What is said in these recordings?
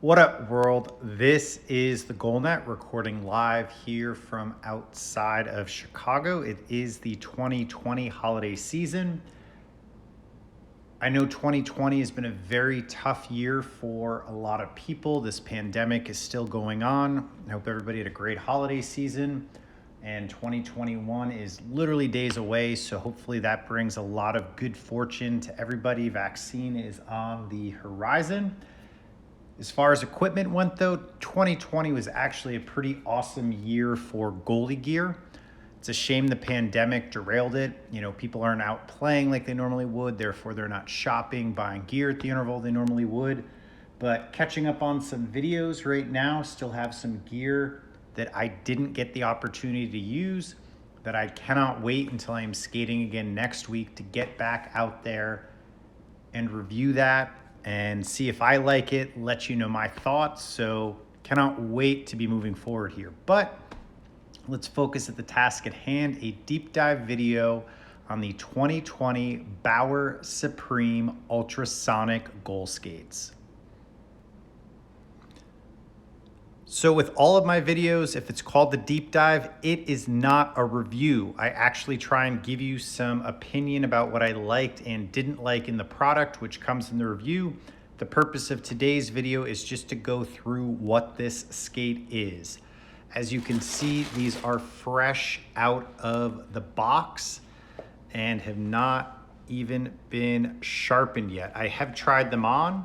What up, world? This is the GoalNet recording live here from outside of Chicago. It is the 2020 holiday season. I know 2020 has been a very tough year for a lot of people. This pandemic is still going on. I hope everybody had a great holiday season. And 2021 is literally days away. So hopefully that brings a lot of good fortune to everybody. Vaccine is on the horizon. As far as equipment went, though, 2020 was actually a pretty awesome year for goalie gear. It's a shame the pandemic derailed it. You know, people aren't out playing like they normally would, therefore they're not shopping, buying gear at the interval they normally would. But catching up on some videos right now, still have some gear that I didn't get the opportunity to use that I cannot wait until I'm skating again next week to get back out there and review that and see if I like it, let you know my thoughts. So cannot wait to be moving forward here. But let's focus at the task at hand, a deep dive video on the 2020 Bauer Supreme Ultrasonic Goal Skates. So with all of my videos, if it's called the deep dive, it is not a review. I actually try and give you some opinion about what I liked and didn't like in the product, which comes in the review. The purpose of today's video is just to go through what this skate is. As you can see, these are fresh out of the box and have not even been sharpened yet. I have tried them on.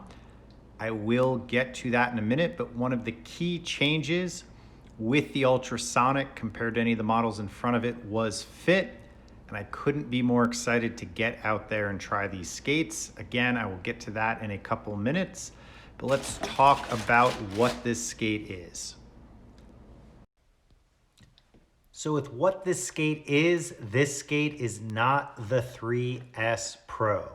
I will get to that in a minute, but one of the key changes with the ultrasonic compared to any of the models in front of it was fit, and I couldn't be more excited to get out there and try these skates. Again, I will get to that in a couple minutes, but let's talk about what this skate is. So with what this skate is not the 3S Pro.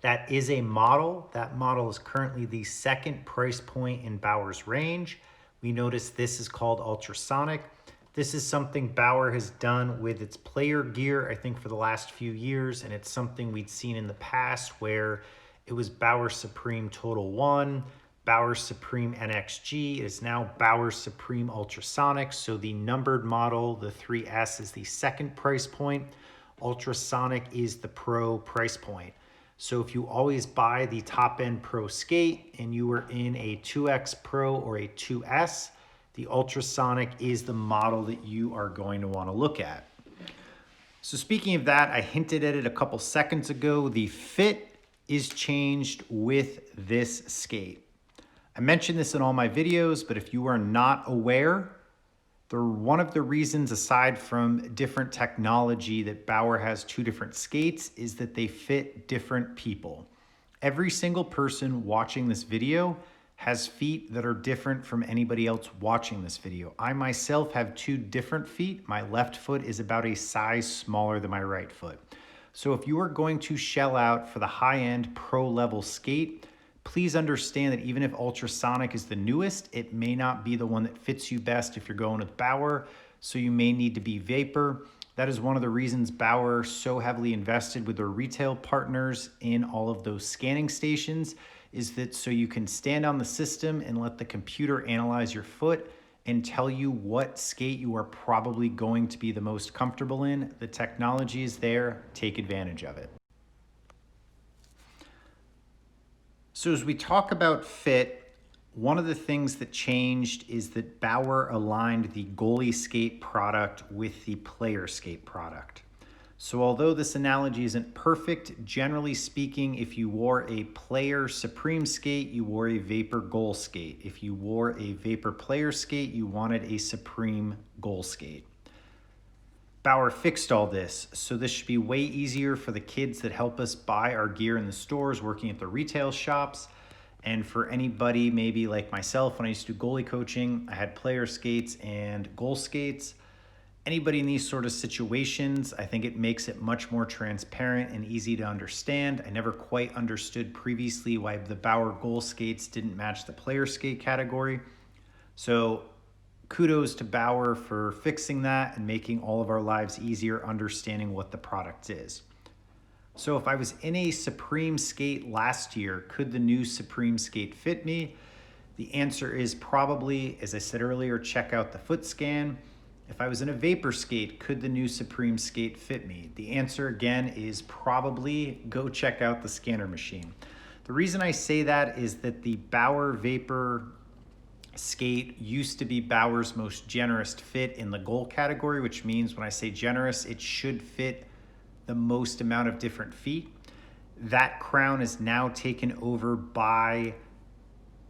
That is a model. That model is currently the second price point in Bauer's range. We notice this is called ultrasonic. This is something Bauer has done with its player gear, I think, for the last few years, and it's something we'd seen in the past where it was Bauer Supreme Total One, Bauer Supreme NXG. It is now Bauer Supreme Ultrasonic. So the numbered model, the 3S, is the second price point. Ultrasonic is the Pro price point. So if you always buy the top end Pro skate and you were in a 2X Pro or a 2S, the ultrasonic is the model that you are going to want to look at. So speaking of that, I hinted at it a couple seconds ago. The fit is changed with this skate. I mentioned this in all my videos, but if you are not aware, one of the reasons, aside from different technology, that Bauer has two different skates is that they fit different people. Every single person watching this video has feet that are different from anybody else watching this video. I myself have two different feet. My left foot is about a size smaller than my right foot. So if you are going to shell out for the high-end pro level skate, please understand that even if ultrasonic is the newest, it may not be the one that fits you best if you're going with Bauer, so you may need to be vapor. That is one of the reasons Bauer so heavily invested with their retail partners in all of those scanning stations, is that so you can stand on the system and let the computer analyze your foot and tell you what skate you are probably going to be the most comfortable in. The technology is there, take advantage of it. So as we talk about fit, one of the things that changed is that Bauer aligned the goalie skate product with the player skate product. So although this analogy isn't perfect, generally speaking, if you wore a player Supreme skate, you wore a Vapor goal skate. If you wore a Vapor player skate, you wanted a Supreme goal skate. Bauer fixed all this, so this should be way easier for the kids that help us buy our gear in the stores, working at the retail shops. And for anybody maybe like myself, when I used to do goalie coaching, I had player skates and goal skates. Anybody in these sort of situations, I think it makes it much more transparent and easy to understand. I never quite understood previously why the Bauer goal skates didn't match the player skate category. So kudos to Bauer for fixing that and making all of our lives easier understanding what the product is. So if I was in a Supreme skate last year, could the new Supreme skate fit me? The answer is probably, as I said earlier, check out the foot scan. If I was in a vapor skate, could the new Supreme skate fit me? The answer again is probably go check out the scanner machine. The reason I say that is that the Bauer Vapor skate used to be Bauer's most generous fit in the goal category, which means when I say generous, it should fit the most amount of different feet. That crown is now taken over by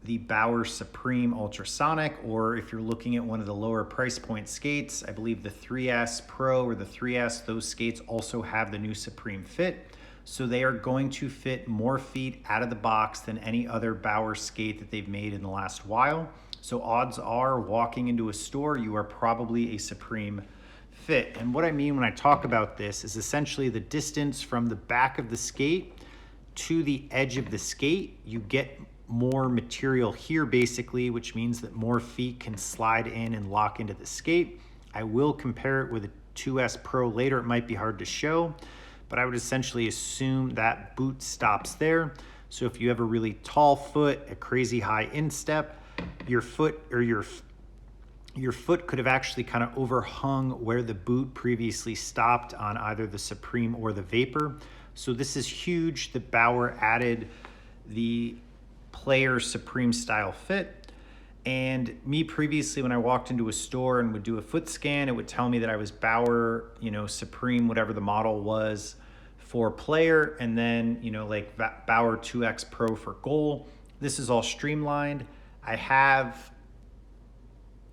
the Bauer Supreme Ultrasonic, or if you're looking at one of the lower price point skates, I believe the 3S Pro or the 3S, those skates also have the new Supreme fit. So they are going to fit more feet out of the box than any other Bauer skate that they've made in the last while. So odds are, walking into a store, you are probably a Supreme fit. And what I mean when I talk about this is essentially the distance from the back of the skate to the edge of the skate. You get more material here basically, which means that more feet can slide in and lock into the skate. I will compare it with a 2S Pro later. It might be hard to show, but I would essentially assume that boot stops there. So if you have a really tall foot, a crazy high instep, your foot could have actually kind of overhung where the boot previously stopped on either the Supreme or the Vapor. So this is huge that Bauer added the Player Supreme style fit. And me previously, when I walked into a store and would do a foot scan, it would tell me that I was Bauer, Supreme, whatever the model was for Player, and then, like Bauer 2X Pro for goal. This is all streamlined. I have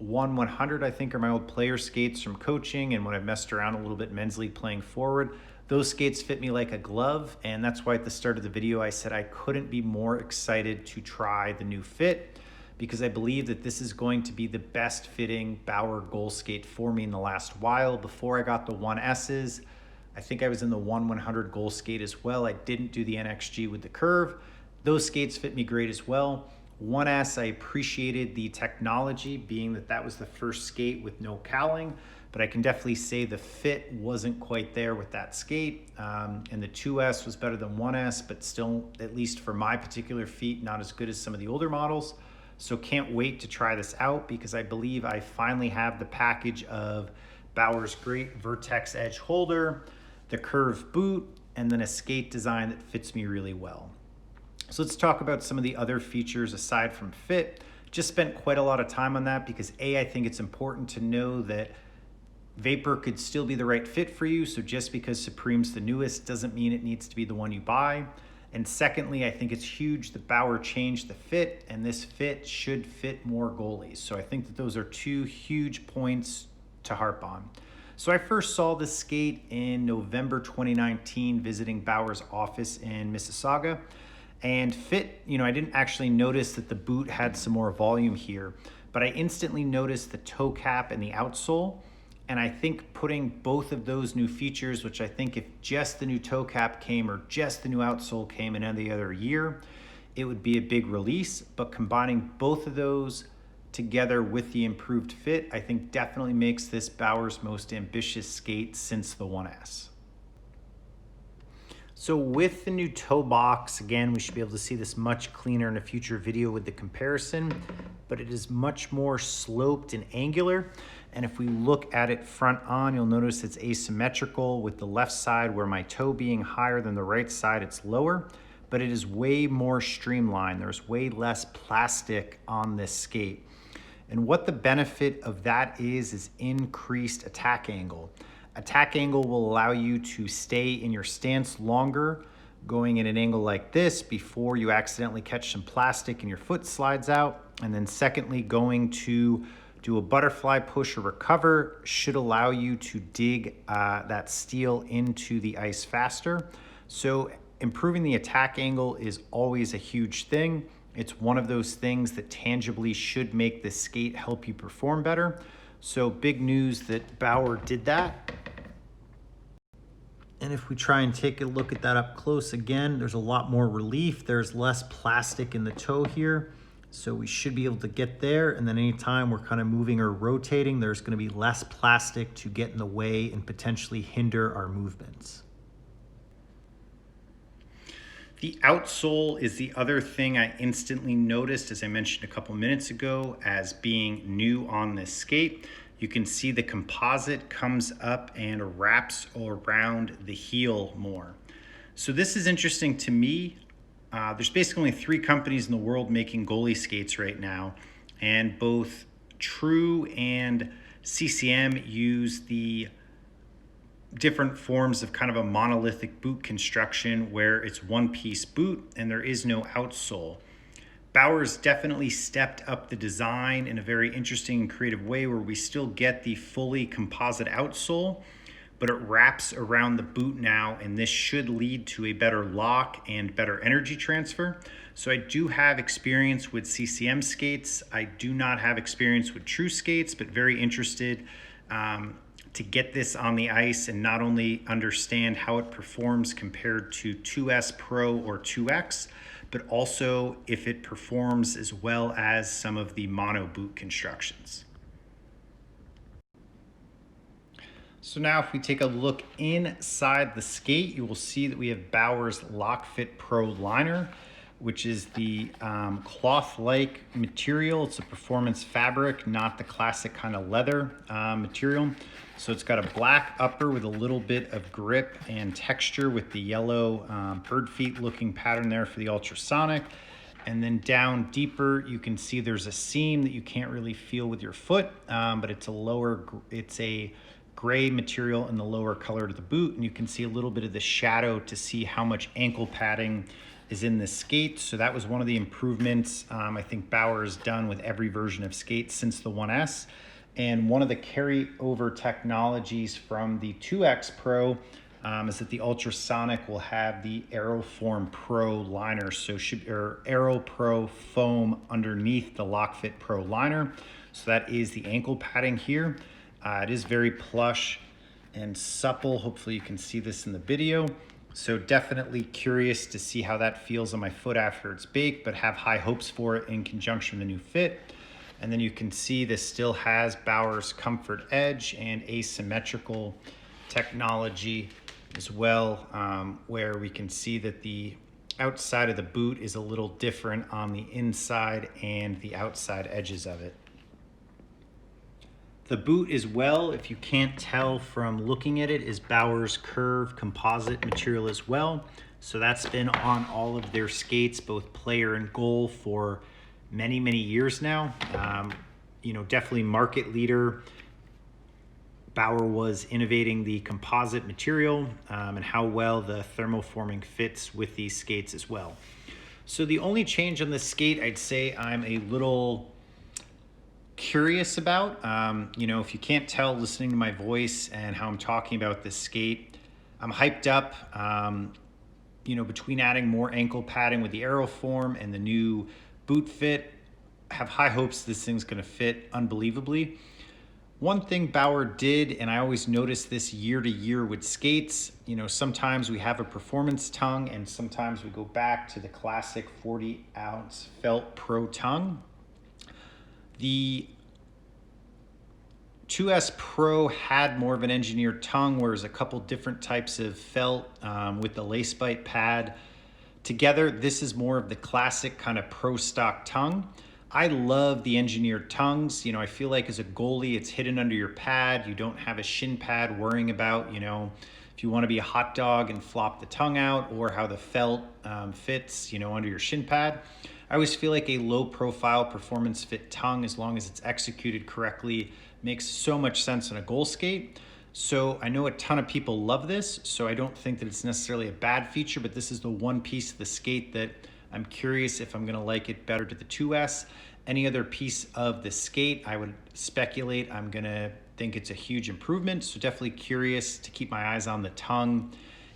1/100, I think, are my old Player skates from coaching, and when I've messed around a little bit men's league playing forward, those skates fit me like a glove, and that's why at the start of the video I said I couldn't be more excited to try the new fit, because I believe that this is going to be the best fitting Bauer goal skate for me in the last while. Before I got the 1S's, I think I was in the 1/100 goal skate as well. I didn't do the NXG with the curve. Those skates fit me great as well. 1S, I appreciated the technology, being that that was the first skate with no cowling, but I can definitely say the fit wasn't quite there with that skate. And the 2S was better than 1S, but still, at least for my particular feet, not as good as some of the older models. So can't wait to try this out, because I believe I finally have the package of Bauer's great Vertex Edge holder, the curved boot, and then a skate design that fits me really well. So let's talk about some of the other features aside from fit. Just spent quite a lot of time on that because I think it's important to know that Vapor could still be the right fit for you. So just because Supreme's the newest doesn't mean it needs to be the one you buy. And secondly, I think it's huge that Bauer changed the fit, and this fit should fit more goalies. So I think that those are two huge points to harp on. So I first saw this skate in November 2019, visiting Bauer's office in Mississauga. And fit, I didn't actually notice that the boot had some more volume here, but I instantly noticed the toe cap and the outsole. And I think putting both of those new features, which I think if just the new toe cap came or just the new outsole came in any other year, it would be a big release. But combining both of those together with the improved fit, I think definitely makes this Bauer's most ambitious skate since the 1S. So with the new toe box, again, we should be able to see this much cleaner in a future video with the comparison, but it is much more sloped and angular. And if we look at it front on, you'll notice it's asymmetrical, with the left side where my toe being higher than the right side, it's lower, but it is way more streamlined. There's way less plastic on this skate. And what the benefit of that is increased attack angle. Attack angle will allow you to stay in your stance longer, going in an angle like this before you accidentally catch some plastic and your foot slides out. And then secondly, going to do a butterfly push or recover should allow you to dig that steel into the ice faster. So improving the attack angle is always a huge thing. It's one of those things that tangibly should make the skate help you perform better. So big news that Bauer did that. And if we try and take a look at that up close again, there's a lot more relief. There's less plastic in the toe here. So we should be able to get there. And then anytime we're kind of moving or rotating, there's going to be less plastic to get in the way and potentially hinder our movements. The outsole is the other thing I instantly noticed, as I mentioned a couple minutes ago, as being new on this skate. You can see the composite comes up and wraps around the heel more. So this is interesting to me. There's basically only 3 companies in the world making goalie skates right now, and both True and CCM use the different forms of kind of a monolithic boot construction where it's one-piece boot and there is no outsole. Bauer's definitely stepped up the design in a very interesting and creative way where we still get the fully composite outsole, but it wraps around the boot now, and this should lead to a better lock and better energy transfer. So I do have experience with CCM skates. I do not have experience with True skates, but very interested to get this on the ice and not only understand how it performs compared to 2S Pro or 2X, but also if it performs as well as some of the mono boot constructions. So now if we take a look inside the skate, you will see that we have Bauer's Lock Fit Pro liner, which is the cloth-like material. It's a performance fabric, not the classic kind of leather material. So it's got a black upper with a little bit of grip and texture with the yellow bird feet looking pattern there for the ultrasonic. And then down deeper, you can see there's a seam that you can't really feel with your foot, but it's a gray material in the lower color to the boot, and you can see a little bit of the shadow to see how much ankle padding is in the skate. So that was one of the improvements I think Bauer has done with every version of skate since the 1S. And one of the carryover technologies from the 2X Pro is that the ultrasonic will have the Aeroform Pro liner, or Aero Pro foam underneath the LockFit Pro liner. So that is the ankle padding here. It is very plush and supple. Hopefully you can see this in the video. So definitely curious to see how that feels on my foot after it's baked, but have high hopes for it in conjunction with the new fit. And then you can see this still has Bauer's Comfort Edge and asymmetrical technology as well, where we can see that the outside of the boot is a little different on the inside and the outside edges of it. The boot as well, if you can't tell from looking at it, is Bauer's Curve composite material as well. So that's been on all of their skates, both player and goal, for many, many years now. Definitely market leader. Bauer was innovating the composite material and how well the thermoforming fits with these skates as well. So the only change on the skate, I'd say I'm a little curious about. If you can't tell listening to my voice and how I'm talking about this skate, I'm hyped up. Between adding more ankle padding with the Aeroform and the new boot fit, I have high hopes this thing's going to fit unbelievably. One thing Bauer did, and I always notice this year to year with skates, sometimes we have a performance tongue and sometimes we go back to the classic 40-ounce felt pro tongue. The 2S Pro had more of an engineered tongue, whereas a couple different types of felt with the lace bite pad. Together, this is more of the classic kind of pro stock tongue. I love the engineered tongues. I feel like as a goalie, it's hidden under your pad. You don't have a shin pad worrying about, if you want to be a hot dog and flop the tongue out, or how the felt fits, under your shin pad. I always feel like a low profile performance fit tongue, as long as it's executed correctly, makes so much sense in a goal skate. So I know a ton of people love this, so I don't think that it's necessarily a bad feature, but this is the one piece of the skate that I'm curious if I'm gonna like it better to the 2S. Any other piece of the skate, I would speculate I'm gonna think it's a huge improvement. So definitely curious to keep my eyes on the tongue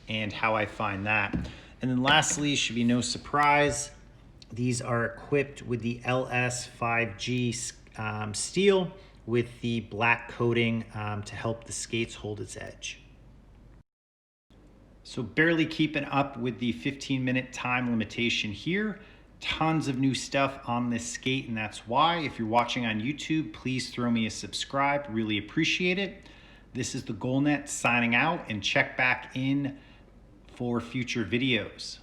and how I find that. And then lastly, should be no surprise, these are equipped with the LS5G steel with the black coating to help the skates hold its edge. So barely keeping up with the 15-minute time limitation here. Tons of new stuff on this skate, and that's why, if you're watching on YouTube, please throw me a subscribe. Really appreciate it. This is the GoalNet signing out, and check back in for future videos.